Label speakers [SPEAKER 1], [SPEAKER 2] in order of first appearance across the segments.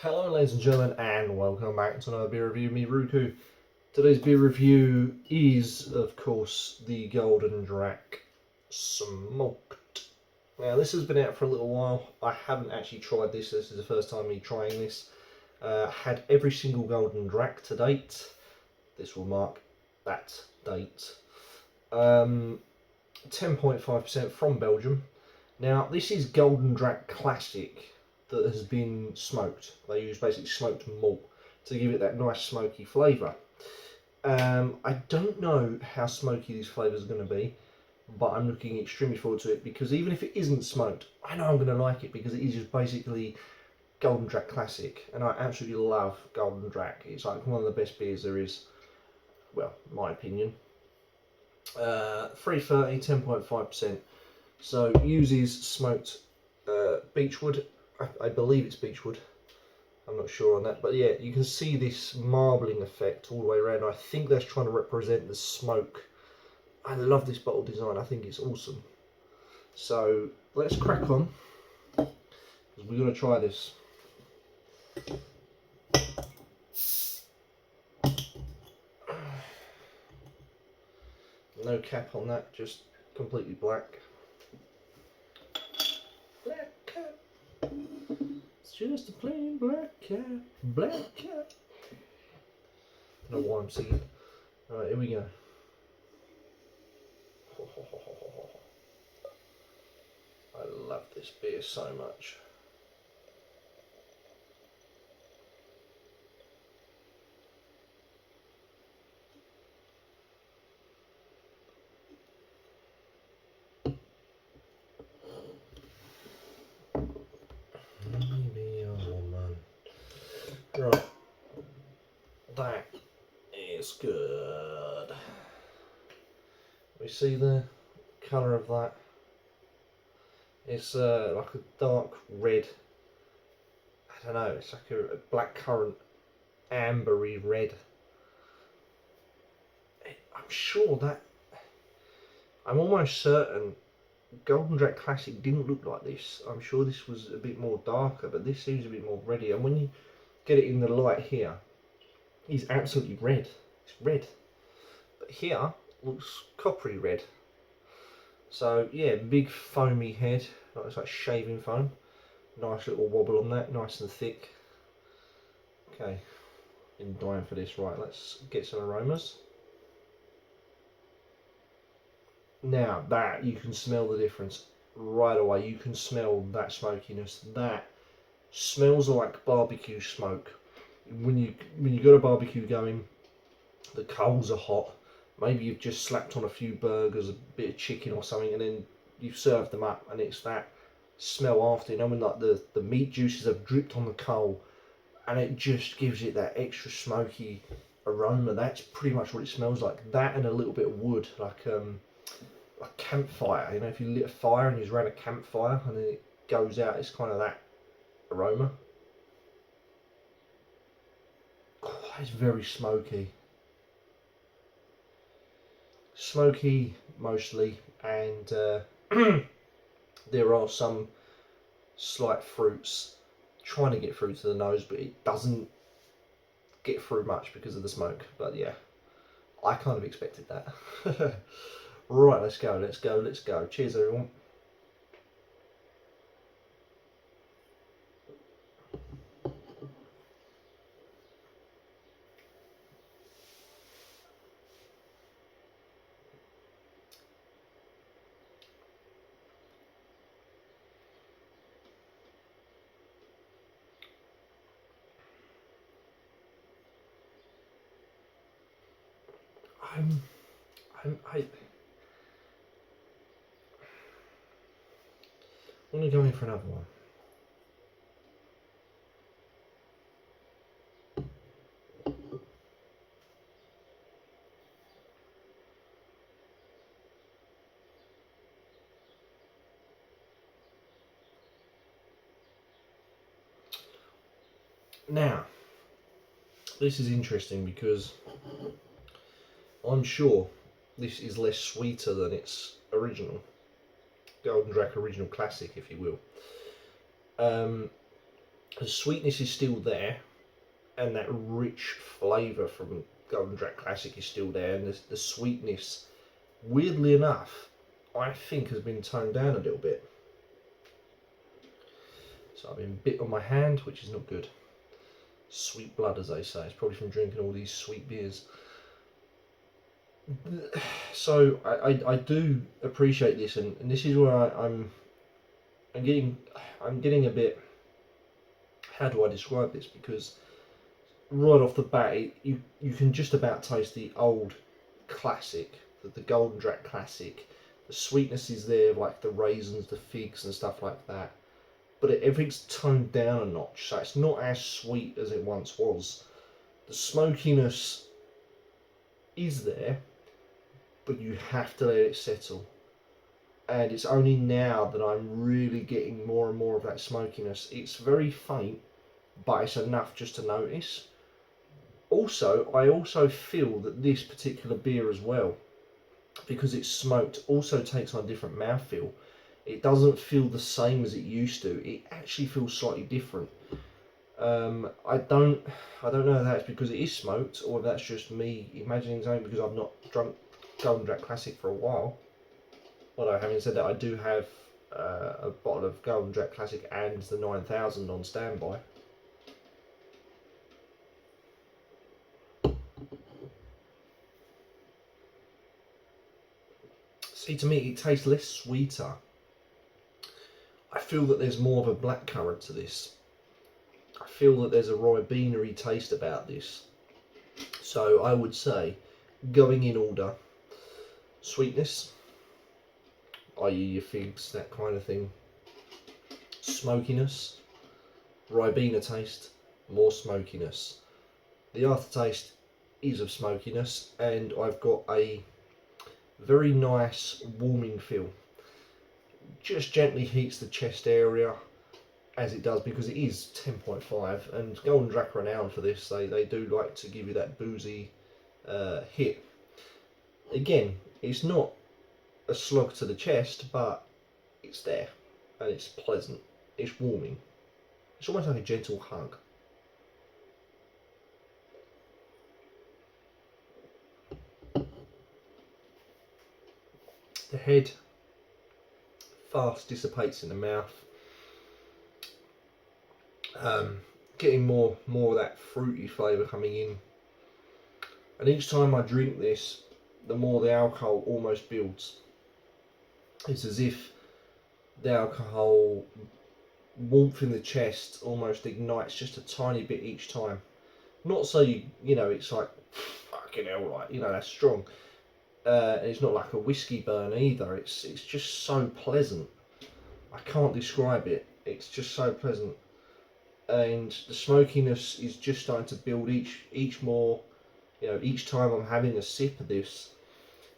[SPEAKER 1] Hello ladies and gentlemen, and welcome back to another beer review, me Ruku. Today's beer review is of course the Golden Draak Smoked. Now this has been out for a little while. I haven't actually tried this is the first time me trying this. Had every single Golden Draak to date. This will mark that date. 10.5% from Belgium. Now this is Golden Draak Classic that has been smoked. They use basically smoked malt to give it that nice smoky flavour. I don't know how smoky these flavours are going to be, but I'm looking extremely forward to it because even if it isn't smoked, I know I'm going to like it because it is just basically Golden Draak Classic, and I absolutely love Golden Draak. It's like one of the best beers there is, well, in my opinion. 330, 10.5%. So uses smoked beechwood. I believe it's beechwood. I'm not sure on that, but yeah, you can see this marbling effect all the way around. I think that's trying to represent the smoke. I love this bottle design. I think it's awesome. So let's crack on, because we're going to try this. No cap on that, just completely black. Black cap. It's just a plain black cap. Black cap. I don't know why I'm singing. Alright, here we go. I love this beer so much. Maybe a woman. Right, that is good. We see the colour of that. It's like a dark red. I don't know. It's like a black currant, ambery red. I'm sure that. I'm almost certain Golden Draak Classic didn't look like this. I'm sure this was a bit more darker, but this seems a bit more reddy. And when you get it in the light here, it's absolutely red. It's red. But here, looks coppery red. So yeah, big foamy head. It's like shaving foam. Nice little wobble on that, nice and thick. Okay, been dying for this. Right, let's get some aromas. Now that you can smell the difference right away. You can smell that smokiness. That smells like barbecue smoke. When you got a barbecue going, the coals are hot. Maybe you've just slapped on a few burgers, a bit of chicken or something, and then you've served them up, and it's that smell after. You know, when like the meat juices have dripped on the coal, and it just gives it that extra smoky aroma. That's pretty much what it smells like. That and a little bit of wood, like campfire. You know, if you lit a fire and you ran a campfire and then it goes out, it's kind of that aroma. Oh, it's very smoky. Smoky mostly, and there are some slight fruits trying to get through to the nose, but it doesn't get through much because of the smoke. But yeah, I kind of expected that. Right, let's go, let's go, let's go. Cheers, everyone. I want to go in for another one. Now, this is interesting because I'm sure this is less sweeter than its original Golden Draak original classic, if you will. The sweetness is still there, and that rich flavour from Golden Drac Classic is still there, and the sweetness, weirdly enough, I think has been toned down a little bit. So I've been bit on my hand, which is not good. Sweet blood, as they say. It's probably from drinking all these sweet beers. So I do appreciate this, and this is where I'm getting a bit, how do I describe this, because right off the bat you can just about taste the old classic, the Golden Drac Classic. The sweetness is there, like the raisins, the figs and stuff like that, but everything's toned down a notch, so it's not as sweet as it once was. The smokiness is there, but you have to let it settle. And it's only now that I'm really getting more and more of that smokiness. It's very faint, but it's enough just to notice. Also, I also feel that this particular beer as well, because it's smoked, also takes on a different mouthfeel. It doesn't feel the same as it used to. It actually feels slightly different. I don't know if that's because it is smoked, or if that's just me imagining something because I've not drunk Golden Drac Classic for a while. Although, having said that, I do have a bottle of Golden Drac Classic and the 9000 on standby. See, to me, it tastes less sweeter. I feel that there's more of a blackcurrant to this. I feel that there's a Ribena-y taste about this. So I would say, going in order, sweetness, i.e. your figs, that kind of thing. Smokiness, Ribena taste, more smokiness. The aftertaste is of smokiness, and I've got a very nice warming feel. Just gently heats the chest area, as it does, because it is 10.5, and Golden Drac are renowned for this. They do like to give you that boozy hit. Again, it's not a slog to the chest, but it's there, and it's pleasant. It's warming. It's almost like a gentle hug. The head fast dissipates in the mouth. Getting more of that fruity flavour coming in, and each time I drink this, the more the alcohol almost builds. It's as if the alcohol warmth in the chest almost ignites just a tiny bit each time. Not so you know it's like fucking hell, right? You know, that's strong. It's not like a whiskey burn either. It's just so pleasant. I can't describe it. It's just so pleasant. And the smokiness is just starting to build each more, you know, each time I'm having a sip of this,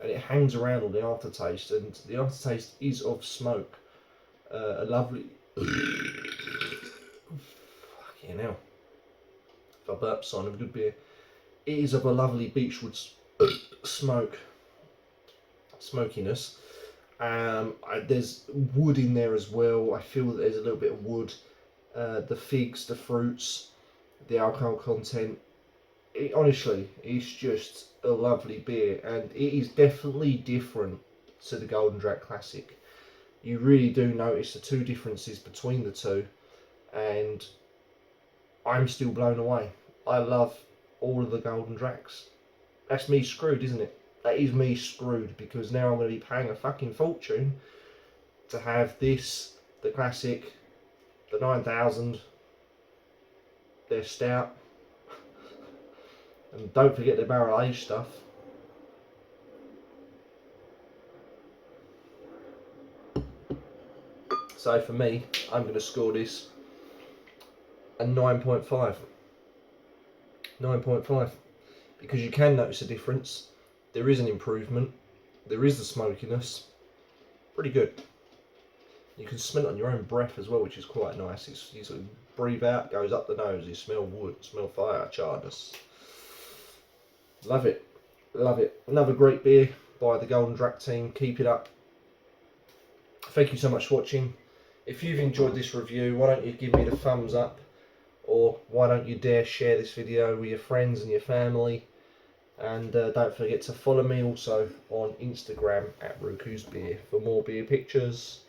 [SPEAKER 1] and it hangs around on the aftertaste, and the aftertaste is of smoke. A lovely fucking hell. If I burp, sign of a good beer. It is of a lovely beechwood smokiness. There's wood in there as well. I feel that there's a little bit of wood. The figs, the fruits, the alcohol content. Honestly, it's just a lovely beer, and it is definitely different to the Golden Drac Classic. You really do notice the two differences between the two, and I'm still blown away. I love all of the Golden Dracs. That's me screwed, isn't it? That is me screwed, because now I'm going to be paying a fucking fortune to have this, the Classic, the 9000, their stout, and don't forget the barrel aged stuff. So for me, I'm going to score this a 9.5. 9.5. Because you can notice a difference. There is an improvement. There is the smokiness. Pretty good. You can smell it on your own breath as well, which is quite nice. You sort of breathe out, goes up the nose, you smell wood, smell fire, charness. Love it. Love it. Another great beer by the Golden Drac team. Keep it up. Thank you so much for watching. If you've enjoyed this review, why don't you give me the thumbs up, or why don't you dare share this video with your friends and your family. And don't forget to follow me also on Instagram at Ruku's Beer for more beer pictures,